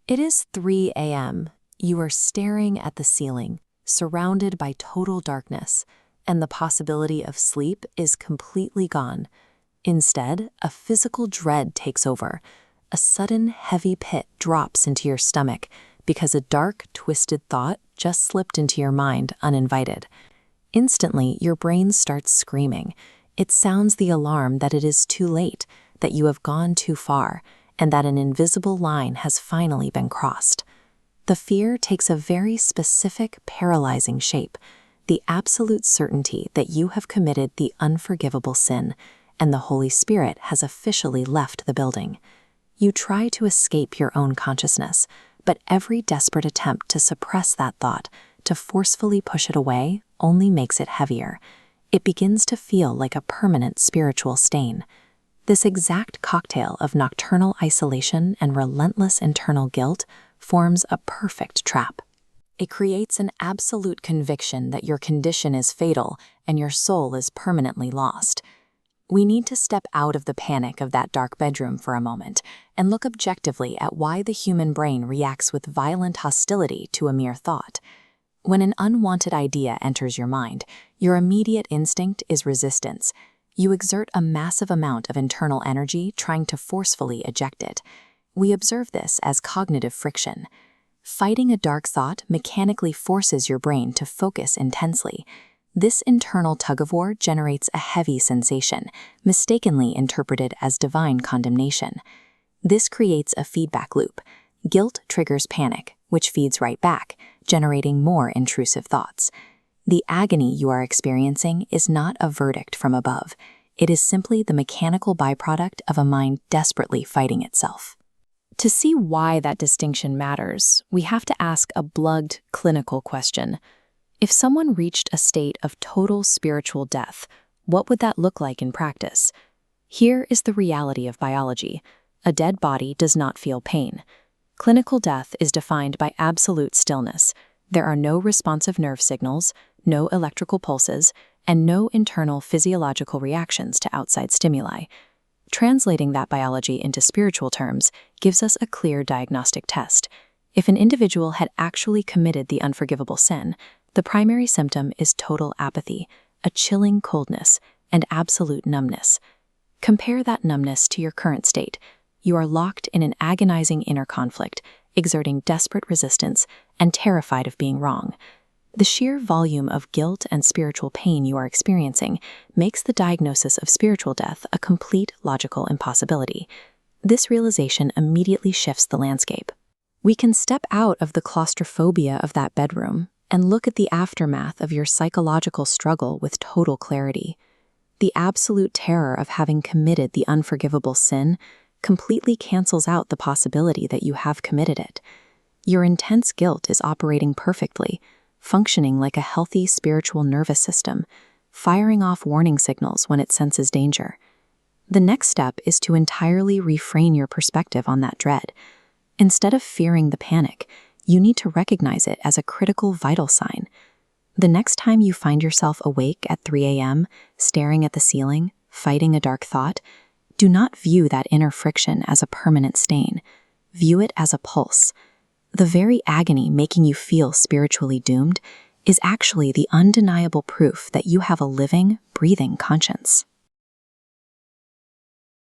It is 3 a.m. You are staring at the ceiling, surrounded by total darkness, and the possibility of sleep is completely gone. Instead, a physical dread takes over. A sudden, heavy pit drops into your stomach because a dark, twisted thought just slipped into your mind uninvited. Instantly, your brain starts screaming. It sounds the alarm that it is too late, that you have gone too far, and that an invisible line has finally been crossed. The fear takes a very specific, paralyzing shape, the absolute certainty that you have committed the unforgivable sin, and the Holy Spirit has officially left the building. You try to escape your own consciousness, but every desperate attempt to suppress that thought, to forcefully push it away, only makes it heavier. It begins to feel like a permanent spiritual stain. This exact cocktail of nocturnal isolation and relentless internal guilt forms a perfect trap. It creates an absolute conviction that your condition is fatal and your soul is permanently lost. We need to step out of the panic of that dark bedroom for a moment and look objectively at why the human brain reacts with violent hostility to a mere thought. When an unwanted idea enters your mind, your immediate instinct is resistance. You exert a massive amount of internal energy trying to forcefully eject it. We observe this as cognitive friction. Fighting a dark thought mechanically forces your brain to focus intensely. This internal tug-of-war generates a heavy sensation, mistakenly interpreted as divine condemnation. This creates a feedback loop. Guilt triggers panic, which feeds right back, generating more intrusive thoughts. The agony you are experiencing is not a verdict from above. It is simply the mechanical byproduct of a mind desperately fighting itself. To see why that distinction matters, we have to ask a blunt, clinical question. If someone reached a state of total spiritual death, what would that look like in practice? Here is the reality of biology. A dead body does not feel pain. Clinical death is defined by absolute stillness. There are no responsive nerve signals, no electrical pulses, and no internal physiological reactions to outside stimuli. Translating that biology into spiritual terms gives us a clear diagnostic test. If an individual had actually committed the unforgivable sin, the primary symptom is total apathy, a chilling coldness, and absolute numbness. Compare that numbness to your current state. You are locked in an agonizing inner conflict, exerting desperate resistance and terrified of being wrong. The sheer volume of guilt and spiritual pain you are experiencing makes the diagnosis of spiritual death a complete logical impossibility. This realization immediately shifts the landscape. We can step out of the claustrophobia of that bedroom and look at the aftermath of your psychological struggle with total clarity. The absolute terror of having committed the unforgivable sin completely cancels out the possibility that you have committed it. Your intense guilt is operating perfectly, functioning like a healthy spiritual nervous system, firing off warning signals when it senses danger. The next step is to entirely reframe your perspective on that dread. Instead of fearing the panic, you need to recognize it as a critical vital sign. The next time you find yourself awake at 3 a.m., staring at the ceiling, fighting a dark thought, do not view that inner friction as a permanent stain. View it as a pulse. The very agony making you feel spiritually doomed is actually the undeniable proof that you have a living, breathing conscience.